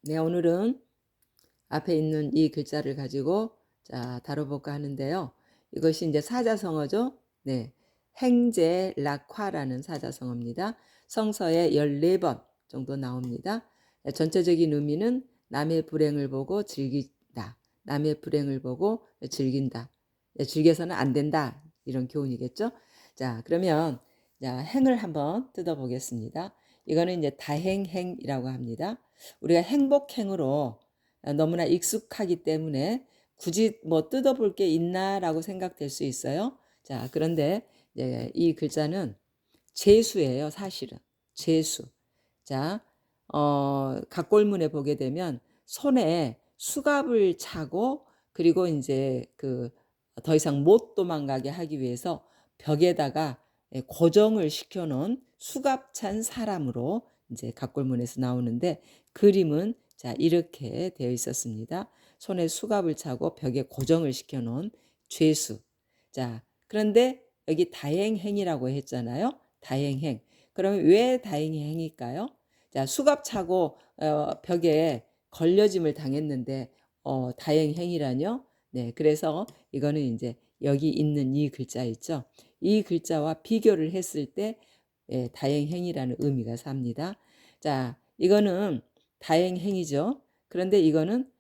네, 오늘은 앞에 있는 이 글자를 가지고 다뤄볼까 하는데요. 이것이 이제 사자성어죠. 네, 행제락화라는 사자성어입니다. 성서에 14번 정도 나옵니다. 네, 전체적인 의미는 남의 불행을 보고 즐긴다. 남의 불행을 보고 즐긴다. 네, 즐겨서는 안 된다. 이런 교훈이겠죠. 자, 그러면 행을 한번 뜯어보겠습니다. 이거는 이제 다행행이라고 합니다. 우리가 행복행으로 너무나 익숙하기 때문에 굳이 뭐 뜯어볼 게 있나라고 생각될 수 있어요. 자, 그런데 이제 이 글자는 재수예요, 사실은. 재수. 자, 각골문에 보게 되면 손에 수갑을 차고 그리고 이제 그 더 이상 못 도망가게 하기 위해서 벽에다가 고정을 시켜 놓은 수갑 찬 사람으로 이제 각골문에서 나오는데 그림은 자, 이렇게 되어 있었습니다. 손에 수갑을 차고 벽에 고정을 시켜 놓은 죄수. 자, 그런데 여기 다행행이라고 했잖아요. 다행행. 그러면 왜 다행행일까요? 자, 수갑 차고 벽에 걸려짐을 당했는데 다행행이라뇨? 네, 그래서 이거는 이제 여기 있는 이 글자 있죠. 이 글자와 비교를 했을 때 다행행이라는 의미가 삽니다. 자, 이거는 다행행이죠. 그런데 이거는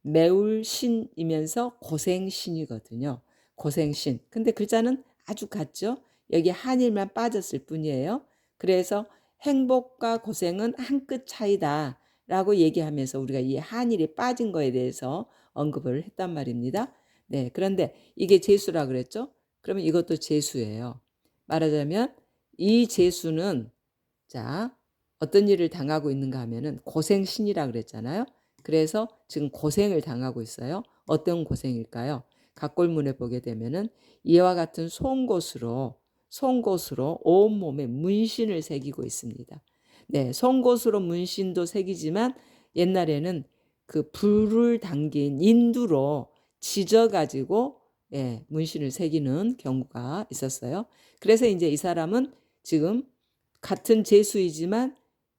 매울신이면서 고생신이거든요. 고생신. 근데 글자는 아주 같죠. 여기 한일만 빠졌을 뿐이에요. 그래서 행복과 고생은 한 끗 차이다 라고 얘기하면서 우리가 이 한일이 빠진 거에 대해서 언급을 했단 말입니다. 네, 그런데 이게 재수라 그랬죠. 그러면 이것도 재수예요. 말하자면 이 재수는 자, 어떤 일을 당하고 있는가 하면은 고생신이라 그랬잖아요. 그래서 지금 고생을 당하고 있어요. 어떤 고생일까요? 각골문에 보게 되면은 이와 같은 송곳으로 온몸에 문신을 새기고 있습니다. 네, 송곳으로 문신도 새기지만 옛날에는 그 불을 당긴 인두로 지져가지고 문신을 새기는 경우가 있었어요. 그래서 이제 이 사람은 지금 같은 재수이지만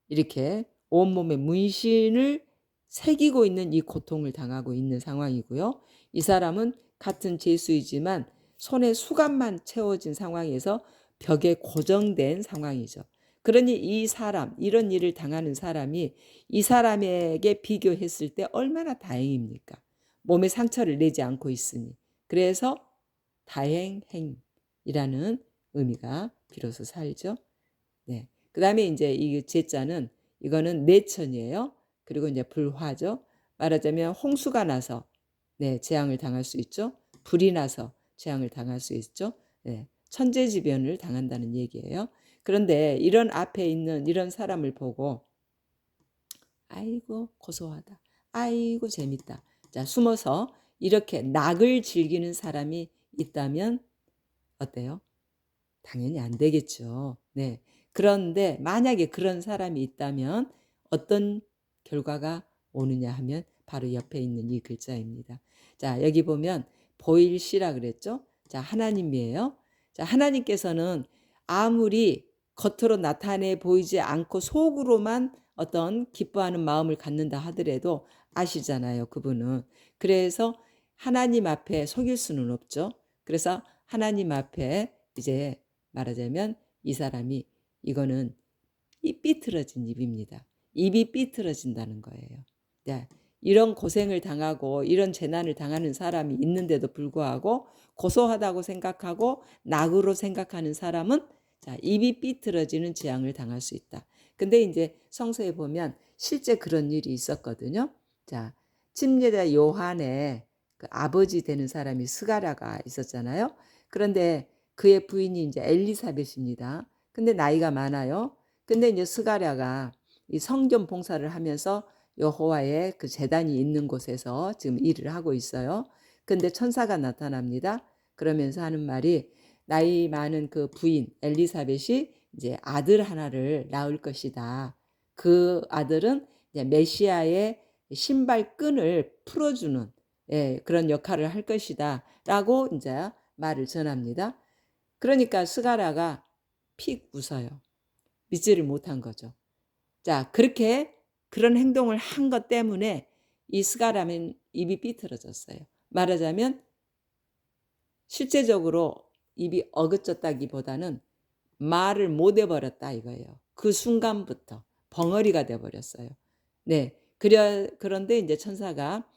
이렇게 온몸에 문신을 새기고 있는 이 고통을 당하고 있는 상황이고요. 이 사람은 같은 재수이지만 손에 수갑만 채워진 상황에서 벽에 고정된 상황이죠. 그러니 이 사람, 이런 일을 당하는 사람이 이 사람에게 비교했을 때 얼마나 다행입니까? 몸에 상처를 내지 않고 있으니. 그래서 다행행이라는 의미가 비로소 살죠. 네. 그다음에 이제 이 제자는 이거는 내천이에요. 그리고 이제 불화죠. 말하자면 홍수가 나서 재앙을 당할 수 있죠. 불이 나서 재앙을 당할 수 있죠. 네. 천재지변을 당한다는 얘기예요. 그런데 이런 앞에 있는 이런 사람을 보고 아이고 고소하다. 아이고 재밌다. 자, 숨어서 이렇게 낙을 즐기는 사람이 있다면 어때요? 당연히 안 되겠죠. 네. 그런데 만약에 그런 사람이 있다면 어떤 결과가 오느냐 하면 바로 옆에 있는 이 글자입니다. 자, 여기 보면 보일시라 그랬죠? 자, 하나님이에요. 자, 하나님께서는 아무리 겉으로 나타내 보이지 않고 속으로만 어떤 기뻐하는 마음을 갖는다 하더라도 아시잖아요, 그분은. 그래서 하나님 앞에 속일 수는 없죠. 그래서 하나님 앞에 이제 말하자면 이 사람이 이거는 이 삐뚤어진 입입니다. 입이 삐뚤어진다는 거예요. 네. 이런 고생을 당하고 이런 재난을 당하는 사람이 있는데도 불구하고 고소하다고 생각하고 낙으로 생각하는 사람은 자, 입이 삐뚤어지는 재앙을 당할 수 있다. 근데 이제 성서에 보면 실제 그런 일이 있었거든요. 자, 침례자 요한의 그 아버지 되는 사람이 스가랴가 있었잖아요. 그런데 그의 부인이 이제 엘리사벳입니다. 근데 나이가 많아요. 근데 이제 스가랴가 이 성전 봉사를 하면서 여호와의 그 제단이 있는 곳에서 지금 일을 하고 있어요. 근데 천사가 나타납니다. 그러면서 하는 말이 나이 많은 그 부인 엘리사벳이 이제 아들 하나를 낳을 것이다. 그 아들은 이제 메시아의 신발끈을 풀어주는 그런 역할을 할 것이다. 라고 이제 말을 전합니다. 그러니까 스가랴가 픽 웃어요. 믿지를 못한 거죠. 자, 그렇게 그런 행동을 한 것 때문에 이 스가랴는 입이 삐뚤어졌어요. 말하자면 실제적으로 입이 어긋졌다기보다는 말을 못 해버렸다 이거예요. 그 순간부터 벙어리가 돼 버렸어요. 네. 그런데 이제 천사가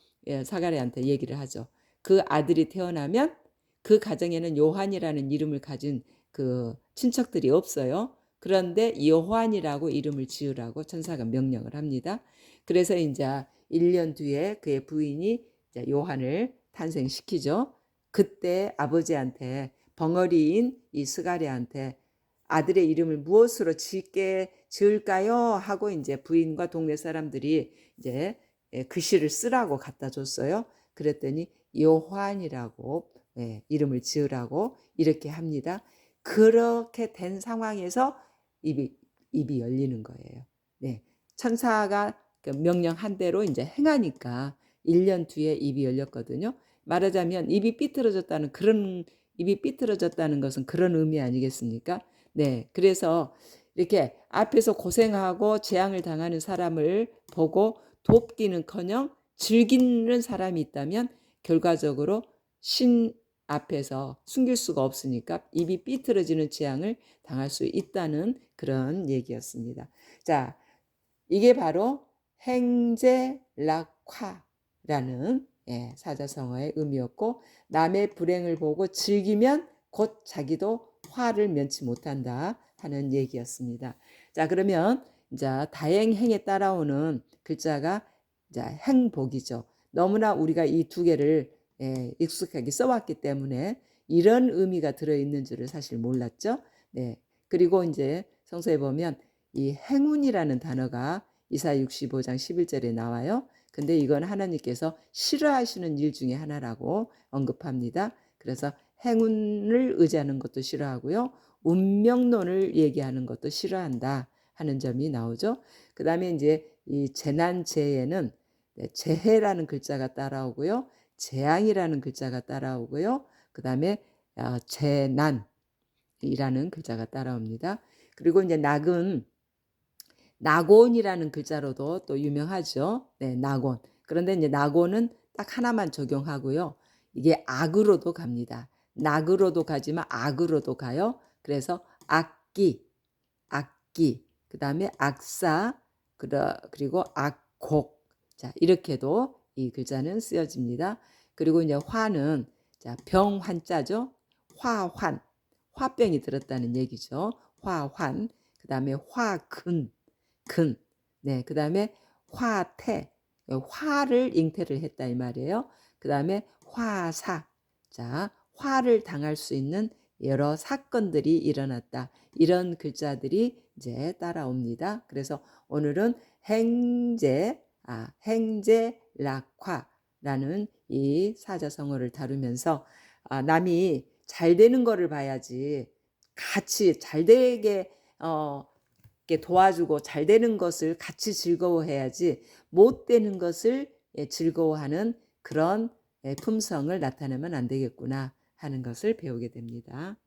사가랴한테 얘기를 하죠. 그 아들이 태어나면 그 가정에는 요한이라는 이름을 가진 그 친척들이 없어요. 그런데 요한이라고 이름을 지으라고 천사가 명령을 합니다. 그래서 인제 1년 뒤에 그의 부인이 이제 요한을 탄생시키죠. 그때 아버지한테 벙어리인 이 스가랴한테 아들의 이름을 무엇으로 지을까요? 하고 이제 부인과 동네 사람들이 이제 글씨를 쓰라고 갖다 줬어요. 그랬더니 요한이라고 이름을 지으라고 이렇게 합니다. 그렇게 된 상황에서 입이 열리는 거예요. 네. 천사가 그 명령한 대로 이제 행하니까 1년 뒤에 입이 열렸거든요. 말하자면 입이 삐뚤어졌다는 것은 그런 의미 아니겠습니까? 네. 그래서 이렇게 앞에서 고생하고 재앙을 당하는 사람을 보고 돕기는커녕 즐기는 사람이 있다면 결과적으로 신 앞에서 숨길 수가 없으니까 입이 삐뚤어지는 재앙을 당할 수 있다는 그런 얘기였습니다. 자, 이게 바로 행제락화라는 사자성어의 의미였고, 남의 불행을 보고 즐기면 곧 자기도 화를 면치 못한다 하는 얘기였습니다. 자, 그러면 이제 다행행에 따라오는 글자가 이제 행복이죠. 너무나 우리가 이 두 개를 익숙하게 써왔기 때문에 이런 의미가 들어있는 줄을 사실 몰랐죠. 네. 그리고 이제 성서에 보면 이 행운이라는 단어가 이사야 65장 11절에 나와요. 근데 이건 하나님께서 싫어하시는 일 중에 하나라고 언급합니다. 그래서 행운을 의지하는 것도 싫어하고요. 운명론을 얘기하는 것도 싫어한다 하는 점이 나오죠. 그 다음에 이제 이 재난재해는 재해라는 글자가 따라오고요. 재앙이라는 글자가 따라오고요. 그 다음에 재난이라는 글자가 따라옵니다. 그리고 이제 낙은 낙원이라는 글자로도 또 유명하죠. 네, 낙원. 그런데 이제 낙원은 딱 하나만 적용하고요. 이게 악으로도 갑니다. 낙으로도 가지만 악으로도 가요. 그래서 악기, 그 다음에 악사, 그리고 악곡. 자, 이렇게도 이 글자는 쓰여집니다. 그리고 이제 화는 자, 병 환자죠. 화환, 화병이 들었다는 얘기죠. 화환. 그 다음에 화근, 네, 그 다음에 화태, 화를 잉태를 했다 이 말이에요. 그 다음에 화사, 자, 화를 당할 수 있는 여러 사건들이 일어났다. 이런 글자들이 이제 따라옵니다. 그래서 오늘은 행제락화라는 이 사자성어를 다루면서 남이 잘 되는 거를 봐야지 같이 잘 되게 도와주고 잘 되는 것을 같이 즐거워해야지 못 되는 것을 즐거워하는 그런 품성을 나타내면 안 되겠구나 하는 것을 배우게 됩니다.